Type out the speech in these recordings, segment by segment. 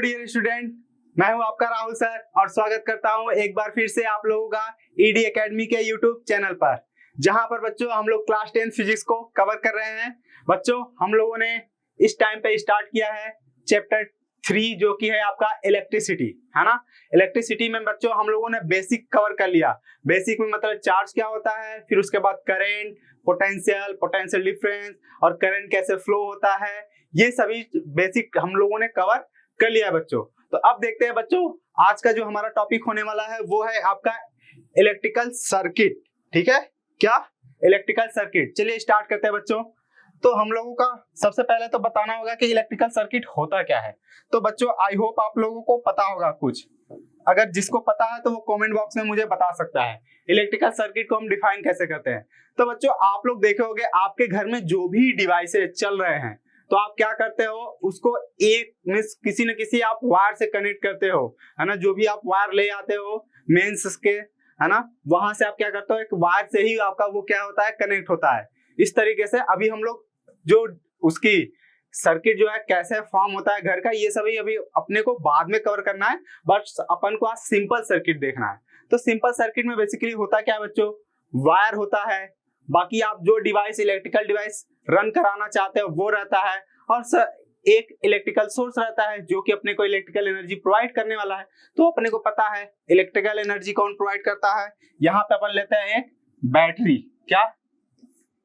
Dear student, मैं हूं आपका राहुल सर और स्वागत करता हूं एक बार फिर से आप लोगों का ईडी एकेडमी के यूट्यूब चैनल पर, जहां पर बच्चों हम लोग क्लास 10 फिजिक्स को कवर कर रहे हैं। बच्चों हम लोगों ने इस टाइम पे स्टार्ट किया है चैप्टर 3 जो कि है आपका इलेक्ट्रिसिटी, है ना। इलेक्ट्रिसिटी में बच्चों हम लोगों ने बेसिक कवर कर लिया। बेसिक में मतलब चार्ज क्या होता है, फिर उसके बाद करंट, पोटेंशियल डिफरेंस और करंट कैसे फ्लो होता है, ये सभी बेसिक हम लोगों ने कवर कर लिया है बच्चों। तो अब देखते हैं बच्चों, आज का जो हमारा टॉपिक होने वाला है वो है आपका इलेक्ट्रिकल सर्किट। ठीक है, क्या इलेक्ट्रिकल सर्किट। चलिए स्टार्ट करते हैं बच्चों। तो हम लोगों का सबसे पहले तो बताना होगा कि इलेक्ट्रिकल सर्किट होता क्या है। तो बच्चों आई होप आप लोगों को पता होगा कुछ, अगर जिसको पता है तो वो कमेंट बॉक्स में मुझे बता सकता है इलेक्ट्रिकल सर्किट को हम डिफाइन कैसे करते हैं। तो बच्चों आप लोग देखे होंगे आपके घर में जो भी डिवाइसेस चल रहे हैं तो आप क्या करते हो, उसको एक मींस किसी न किसी आप वायर से कनेक्ट करते हो, है ना। जो भी आप वायर ले आते हो मेंस के, है ना, वहां से आप क्या करते हो, एक वायर से ही आपका वो क्या होता है, कनेक्ट होता है। इस तरीके से अभी हम लोग जो उसकी सर्किट जो है कैसे फॉर्म होता है घर का, ये सभी अभी अपने को बाद में कवर करना है, बट अपन को आज सिंपल सर्किट देखना है। तो सिंपल सर्किट में बेसिकली होता क्या है बच्चों, वायर होता है, बाकी आप जो डिवाइस इलेक्ट्रिकल डिवाइस रन कराना चाहते हो वो रहता है, और एक इलेक्ट्रिकल सोर्स रहता है जो कि अपने को इलेक्ट्रिकल एनर्जी प्रोवाइड करने वाला है। तो अपने को पता है इलेक्ट्रिकल एनर्जी कौन प्रोवाइड करता है। यहाँ पे अपन लेते हैं एक बैटरी, क्या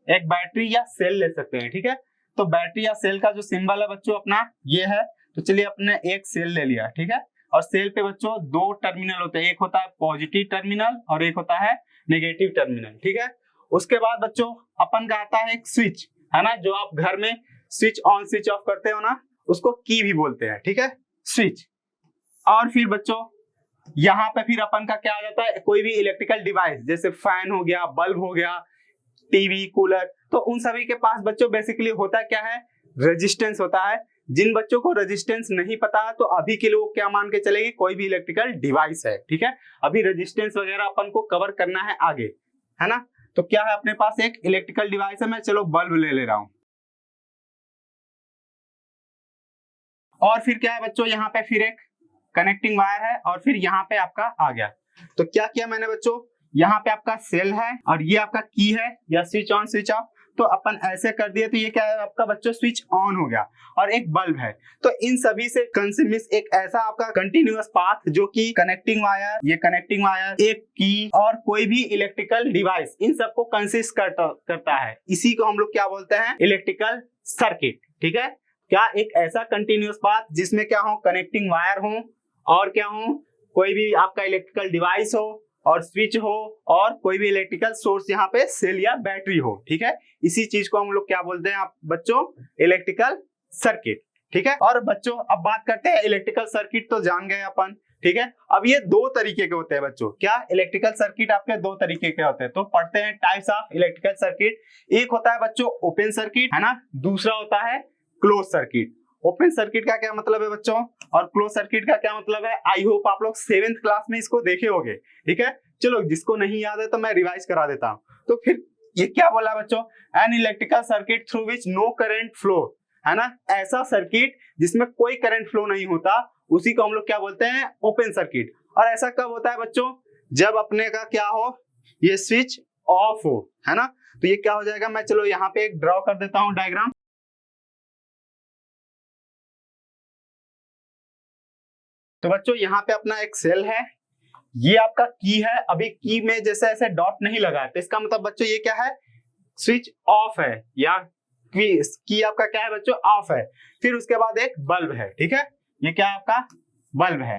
एक बैटरी या सेल ले सकते हैं। ठीक है, तो बैटरी या सेल का जो सिंबल है बच्चों अपना ये है। तो चलिए अपने एक सेल ले लिया, ठीक है। और सेल पे बच्चों दो टर्मिनल होते हैं, एक होता है पॉजिटिव टर्मिनल और एक होता है नेगेटिव टर्मिनल। ठीक है, उसके बाद बच्चों अपन का आता है एक स्विच, है ना। जो आप घर में स्विच ऑन स्विच ऑफ करते हो ना, उसको की भी बोलते हैं। ठीक है, स्विच। और फिर बच्चों यहाँ पे फिर अपन का क्या आ जाता है, कोई भी इलेक्ट्रिकल डिवाइस जैसे फैन हो गया, बल्ब हो गया, टीवी, कूलर, तो उन सभी के पास बच्चों बेसिकली होता क्या है, रेजिस्टेंस होता है। जिन बच्चों को रेजिस्टेंस नहीं पता है तो अभी के लिए क्या मान के चलेगी, कोई भी इलेक्ट्रिकल डिवाइस है। ठीक है, अभी रेजिस्टेंस वगैरह अपन को कवर करना है आगे, है ना। तो क्या है अपने पास एक इलेक्ट्रिकल डिवाइस है, मैं चलो बल्ब ले रहा हूं। और फिर क्या है बच्चों, यहाँ पे फिर एक कनेक्टिंग वायर है और फिर यहाँ पे आपका आ गया। तो क्या किया मैंने बच्चों, यहाँ पे आपका सेल है और ये आपका की है या स्विच ऑन स्विच ऑफ। तो अपन ऐसे कर दिए तो ये क्या है आपका बच्चों, स्विच ऑन हो गया और एक बल्ब है। तो इन सभी से कंसिस्ट एक ऐसा आपका कंटिन्यूअस पाथ जो कि कनेक्टिंग वायर, ये कनेक्टिंग वायर, एक की और कोई भी इलेक्ट्रिकल डिवाइस, इन सबको कंसिस्ट करता है। इसी को हम लोग क्या बोलते हैं, इलेक्ट्रिकल सर्किट। ठीक है, क्या एक ऐसा कंटिन्यूअस पाथ जिसमें क्या हो, कनेक्टिंग वायर हो और क्या हो, कोई भी आपका इलेक्ट्रिकल डिवाइस हो और स्विच हो और कोई भी इलेक्ट्रिकल सोर्स यहाँ पे सेल या बैटरी हो। ठीक है, इसी चीज को हम लोग क्या बोलते हैं आप बच्चों, इलेक्ट्रिकल सर्किट। ठीक है, और बच्चों अब बात करते हैं इलेक्ट्रिकल सर्किट तो जान गए अपन। ठीक है, अब ये दो तरीके के होते हैं बच्चों, क्या इलेक्ट्रिकल सर्किट आपके दो तरीके के होते हैं। तो पढ़ते हैं टाइप्स ऑफ इलेक्ट्रिकल सर्किट। एक होता है बच्चों ओपन सर्किट, है ना, दूसरा होता है क्लोज सर्किट। ओपन सर्किट का क्या मतलब है बच्चों और क्लोज सर्किट का क्या मतलब है, आई होप आप लोग 7th क्लास में इसको देखे होंगे। ठीक है, चलो जिसको नहीं याद है तो मैं रिवाइज करा देता हूं। तो फिर ये क्या बोला बच्चों, an electrical circuit through which no current flow, है ना। ऐसा सर्किट जिसमें कोई करंट फ्लो नहीं होता, उसी को हम लोग क्या बोलते हैं, ओपन सर्किट। और ऐसा कब होता है बच्चों, जब अपने का क्या हो, ये स्विच ऑफ हो, है ना। तो ये क्या हो जाएगा, मैं चलो यहाँ पे एक ड्रॉ कर देता हूं डायग्राम। तो बच्चों यहाँ पे अपना एक सेल है, ये आपका की है। अभी की में जैसे ऐसे डॉट नहीं लगा है तो इसका मतलब बच्चों ये क्या है, स्विच ऑफ है या की आपका क्या है बच्चों, ऑफ है। फिर उसके बाद एक बल्ब है। ठीक है, ये क्या आपका बल्ब है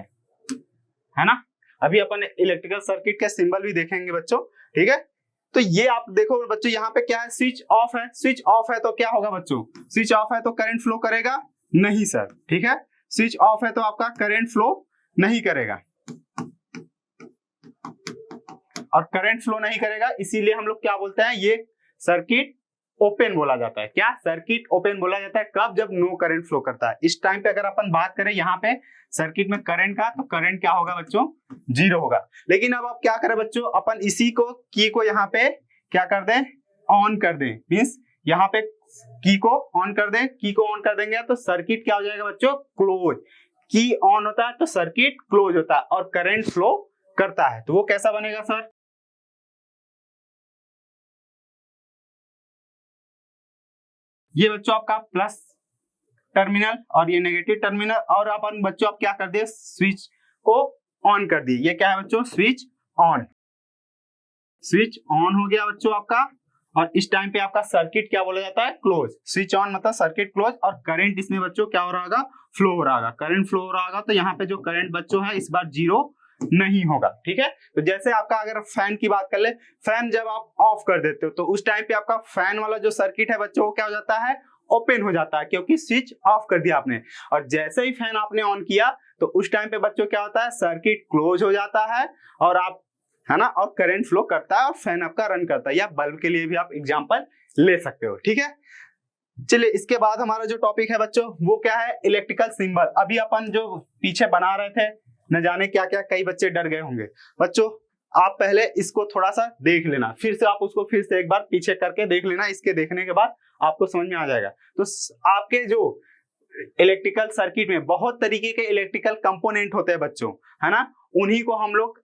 ना। अभी अपन इलेक्ट्रिकल सर्किट के सिंबल भी देखेंगे बच्चों। ठीक है, तो ये आप देखो बच्चों यहाँ पे क्या है, स्विच ऑफ है। स्विच ऑफ है तो क्या होगा बच्चों, स्विच ऑफ है तो करंट फ्लो करेगा नहीं सर। ठीक है, स्विच ऑफ है तो आपका करंट फ्लो नहीं करेगा और करंट फ्लो नहीं करेगा, इसीलिए हम लोग क्या बोलते हैं, ये सर्किट ओपन बोला जाता है। क्या सर्किट ओपन बोला जाता है कब, जब नो करंट फ्लो करता है। इस टाइम पे अगर अपन बात करें यहाँ पे सर्किट में करंट का, तो करंट क्या होगा बच्चों, 0 होगा। लेकिन अब आप क्या करें बच्चों, अपन इसी को की को यहाँ पे क्या कर दें, ऑन कर दें। मींस यहाँ पे की को ऑन कर दें, की को ऑन कर देंगे तो सर्किट क्या हो जाएगा बच्चों, क्लोज। की ऑन होता है तो सर्किट क्लोज होता है और करंट फ्लो करता है। तो वो कैसा बनेगा सर? ये बच्चों आपका प्लस टर्मिनल और ये नेगेटिव टर्मिनल, और अपन बच्चों आप क्या कर दिए, स्विच को ऑन कर दिए। ये क्या है बच्चों? Switch on. स्विच ऑन हो गया बच्चों आपका, और इस टाइम पे आपका सर्किट क्या बोला जाता है? क्लोज। स्विच ऑन मतलब सर्किट क्लोज, और करंट इसमें बच्चों क्या हो रहा होगा? फ्लो हो रहा होगा। करंट फ्लो हो रहा होगा, तो यहाँ पे जो करंट बच्चों है इस बार जीरो नहीं होगा। ठीक है, तो जैसे आपका अगर फैन की बात कर ले, फैन जब आप ऑफ कर देते हो तो उस टाइम पे आपका फैन वाला जो सर्किट है बच्चों वो क्या हो जाता है? ओपन हो जाता है, क्योंकि स्विच ऑफ कर दिया आपने। और जैसे ही फैन आपने ऑन किया तो उस टाइम पे बच्चों क्या होता है? सर्किट क्लोज हो जाता है, और आप है ना, और करंट फ्लो करता है और फैन आपका रन करता है। या बल्ब के लिए भी आप एग्जांपल ले सकते हो। ठीक है, चलिए इसके बाद हमारा जो टॉपिक है बच्चों वो क्या है? Electrical symbol. अभी अपन जो पीछे बना रहे थे, न जाने क्या क्या, कई बच्चे डर गए होंगे। बच्चों आप पहले इसको थोड़ा सा देख लेना, फिर से आप उसको फिर से एक बार पीछे करके देख लेना। इसके देखने के बाद आपको समझ में आ जाएगा। तो आपके जो इलेक्ट्रिकल सर्किट में बहुत तरीके के इलेक्ट्रिकल कंपोनेंट होते हैं बच्चों, है ना, उन्हीं को हम लोग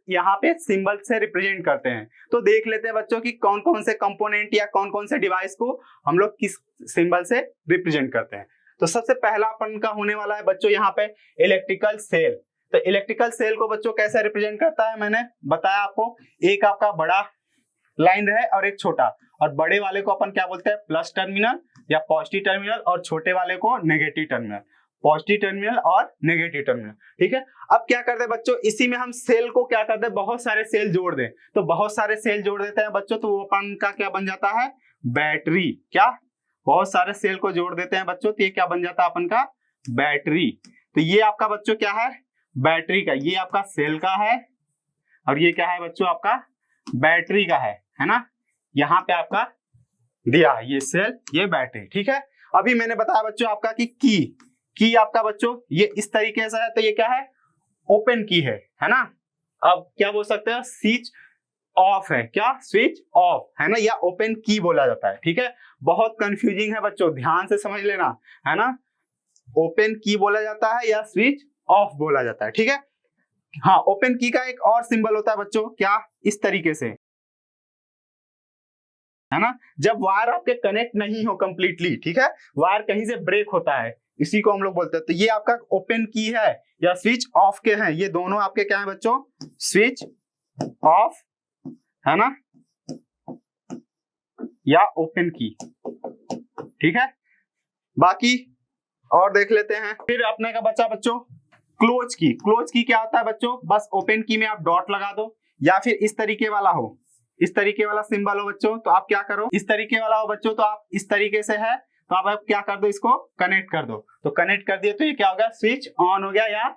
यहाँ पे सिंबल से रिप्रेजेंट करते हैं। तो देख लेते हैं बच्चों कि कौन कौन से कंपोनेंट या कौन कौन से डिवाइस को हम लोग किस सिंबल से रिप्रेजेंट करते हैं। तो सबसे पहला अपन का होने वाला है बच्चों यहाँ पे इलेक्ट्रिकल सेल। तो इलेक्ट्रिकल सेल को बच्चों कैसे रिप्रेजेंट करता है, मैंने बताया आपको। एक आपका बड़ा लाइन है और एक छोटा, और बड़े वाले को अपन क्या बोलते हैं? प्लस टर्मिनल या पॉजिटिव टर्मिनल, और छोटे वाले को नेगेटिव टर्मिनल। पॉजिटिव टर्मिनल और नेगेटिव टर्मिनल। ठीक है, अब क्या करते हैं बच्चों, इसी में हम सेल को क्या करते हैं? बहुत सारे सेल जोड़ दें। तो बहुत सारे सेल जोड़ देते हैं बच्चों, तो वो अपन का क्या बन जाता है? बैटरी। क्या? बहुत सारे सेल को जोड़ देते हैं बच्चों, तो ये क्या बन जाता है अपन का? बैटरी। तो ये आपका बच्चों क्या है? बैटरी का। ये आपका सेल का है, और ये क्या है बच्चों? आपका बैटरी का है ना। यहाँ पे आपका दिया ये सेल, ये बैटरी। ठीक है, अभी मैंने बताया बच्चों आपका कि की आपका बच्चों ये इस तरीके से है, तो ये क्या है? ओपन की है ना। अब क्या बोल सकते हैं? स्विच ऑफ है। क्या? स्विच ऑफ है ना, या ओपन की बोला जाता है। ठीक है, बहुत कंफ्यूजिंग है बच्चों, ध्यान से समझ लेना, है ना। ओपन की बोला जाता है या स्विच ऑफ बोला जाता है। ठीक है, हाँ, ओपन की का एक और सिंबल होता है बच्चों, क्या? इस तरीके से, है ना, जब वायर आपके कनेक्ट नहीं हो कंप्लीटली। ठीक है, वायर कहीं से ब्रेक होता है, इसी को हम लोग बोलते हैं। तो ये आपका ओपन की है या स्विच ऑफ के हैं, ये दोनों आपके क्या है बच्चों? स्विच ऑफ, है ना, या ओपन की। ठीक है, बाकी और देख लेते हैं। फिर अपने का बच्चा बच्चों क्लोज की। क्लोज की क्या होता है बच्चों? बस ओपन की में आप डॉट लगा दो, या फिर इस तरीके वाला हो, इस तरीके वाला सिंबल हो बच्चों, तो आप क्या करो? इस तरीके वाला हो बच्चों, तो आप इस तरीके से है, तो आप क्या कर दो? इसको कनेक्ट कर दो। तो कनेक्ट कर दिए तो ये क्या हो गया? स्विच ऑन हो गया, या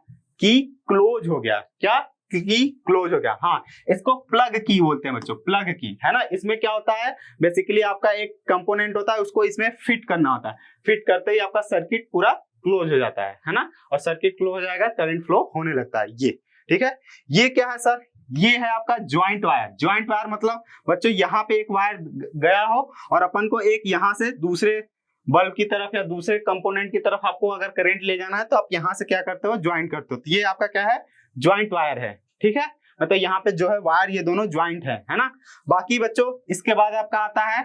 की क्लोज हो गया। क्या? की क्लोज हो गया। हाँ, इसको प्लग की बोलते हैं बच्चों, प्लग की, है ना। इसमें क्या होता है? बेसिकली आपका एक कंपोनेंट होता है, उसको इसमें फिट करना होता है। फिट करते ही आपका सर्किट पूरा क्लोज हो जाता है ना, और सर्किट क्लोज हो जाएगा, करंट फ्लो होने लगता है। ये ठीक है, ये क्या है सर? ये है आपका ज्वाइंट वायर। ज्वाइंट वायर मतलब बच्चों यहाँ पे एक वायर गया हो, और अपन को एक यहाँ से दूसरे बल्ब की तरफ या दूसरे कंपोनेंट की तरफ आपको अगर करंट ले जाना है, तो आप यहाँ से क्या करते हो? ज्वाइंट करते हो। तो ये आपका क्या है? ज्वाइंट वायर है। ठीक है, मतलब यहाँ पे जो है वायर, ये दोनों ज्वाइंट है ना। बाकी बच्चों इसके बाद आपका आता है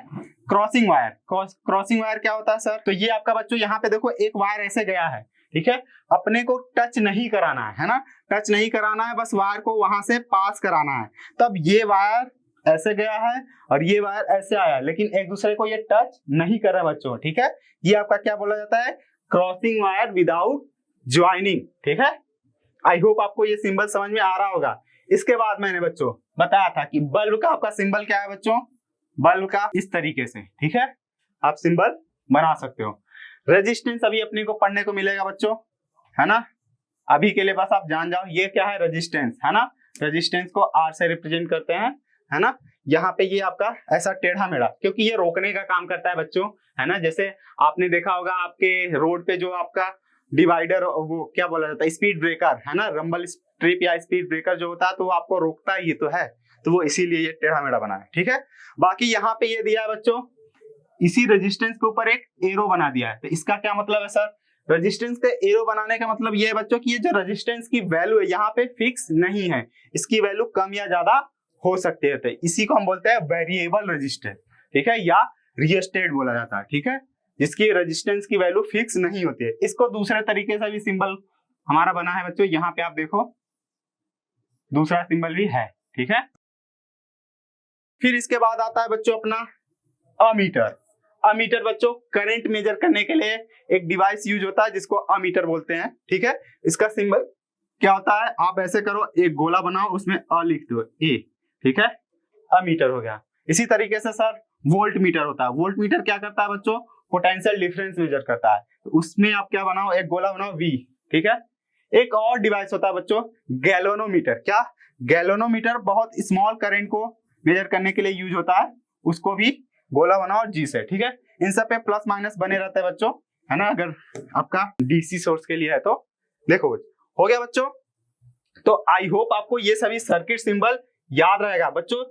क्रॉसिंग वायर। क्रॉसिंग वायर क्या होता है सर? तो ये आपका बच्चों यहाँ पे देखो एक वायर ऐसे गया है। ठीक है, अपने को टच नहीं कराना है ना, टच नहीं कराना है, बस वायर को वहां से पास कराना है। तब ये वायर ऐसे गया है और ये वायर ऐसे आया, लेकिन एक दूसरे को ये टच नहीं कर रहा बच्चों। ठीक है, ये आपका क्या बोला जाता है? Crossing wire without joining. ठीक है, आई होप आपको ये सिंबल समझ में आ रहा होगा। इसके बाद मैंने बच्चों बताया था कि बल्ब का आपका सिंबल क्या है बच्चों? बल्ब का इस तरीके से। ठीक है, आप सिंबल बना सकते हो। रेजिस्टेंस अभी अपने को पढ़ने को मिलेगा बच्चों, है ना। अभी के लिए बस आप जान जाओ ये क्या है? रेजिस्टेंस, है ना। रेजिस्टेंस को आर से रिप्रेजेंट करते हैं, है ना। यहाँ पे ये आपका ऐसा टेढ़ा मेढ़ा, क्योंकि ये रोकने का काम करता है बच्चों, है ना। जैसे आपने देखा होगा आपके रोड पे जो आपका डिवाइडर, वो क्या बोला जाता है? स्पीड ब्रेकर, है ना। रंबल स्ट्रिप या स्पीड ब्रेकर जो होता है, तो वो आपको रोकता ही तो है, तो वो इसीलिए ये टेढ़ा मेढ़ा बना है। ठीक है, बाकी यहाँ पे ये दिया है बच्चों, इसी रेजिस्टेंस के ऊपर एक एरो बना दिया है। तो इसका क्या मतलब है सर? रेजिस्टेंस का एरो बनाने का मतलब ये है बच्चों कि ये जो रेजिस्टेंस की वैल्यू है यहाँ पे फिक्स नहीं है, इसकी वैल्यू कम या ज्यादा हो सकती है, तो इसी को हम बोलते हैं वेरिएबल रेजिस्टेंस, ठीक है, या रियोस्टेट बोला जाता है, ठीक है, जिसकी रेजिस्टेंस की वैल्यू फिक्स नहीं होती है। इसको दूसरे तरीके से भी सिंबल हमारा बना है बच्चों, यहाँ पे आप देखो दूसरा सिंबल भी है, ठीक है। फिर इसके बाद आता है बच्चों अपना अमीटर। अमीटर बच्चों करंट मेजर करने के लिए एक डिवाइस यूज होता है जिसको अमीटर बोलते हैं, ठीक है। इसका सिंबल क्या होता है, आप ऐसे करो, एक गोला बनाओ, उसमें अ लिख दो, ए, ठीक है, अमीटर हो गया। इसी तरीके से सर वोल्ट मीटर होता है। वोल्ट मीटर क्या करता है बच्चों, पोटेंशियल डिफरेंस मेजर करता है, तो उसमें आप क्या बनाओ, एक गोला बनाओ वी, ठीक है। एक और डिवाइस होता है बच्चों गैल्वेनोमीटर। क्या, गैल्वेनोमीटर बहुत स्मॉल करंट को मेजर करने के लिए यूज होता है, उसको भी गोला बनाओ जी से, ठीक है। इन सब पे प्लस माइनस बने रहते हैं बच्चों, है ना, अगर आपका डीसी सोर्स के लिए है तो। देखो हो गया बच्चों, तो आई होप आपको ये सभी सर्किट सिंबल याद रहेगा बच्चों।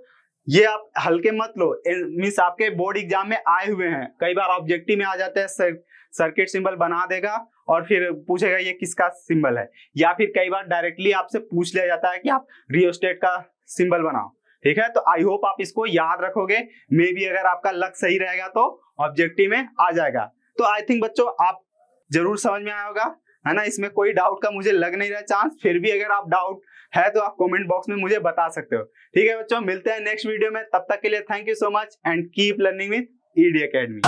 ये आप हल्के मत लो, मींस आपके बोर्ड एग्जाम में आए हुए हैं, कई बार ऑब्जेक्टिव में आ जाते हैं, सर्किट सिंबल बना देगा और फिर पूछेगा ये किसका सिंबल है, या फिर कई बार डायरेक्टली आपसे पूछ लिया जाता है कि आप रियोस्टेट का सिंबल बनाओ, ठीक है। तो आई होप आप इसको याद रखोगे, मे बी अगर आपका लक सही रहेगा तो ऑब्जेक्टिव में आ जाएगा। तो आई थिंक बच्चों आप जरूर समझ में आया होगा, है ना, इसमें कोई डाउट का मुझे लग नहीं रहा चांस। फिर भी अगर आप डाउट है तो आप कमेंट बॉक्स में मुझे बता सकते हो, ठीक है बच्चों। मिलते हैं नेक्स्ट वीडियो में, तब तक के लिए thank you so much and keep learning with ED academy.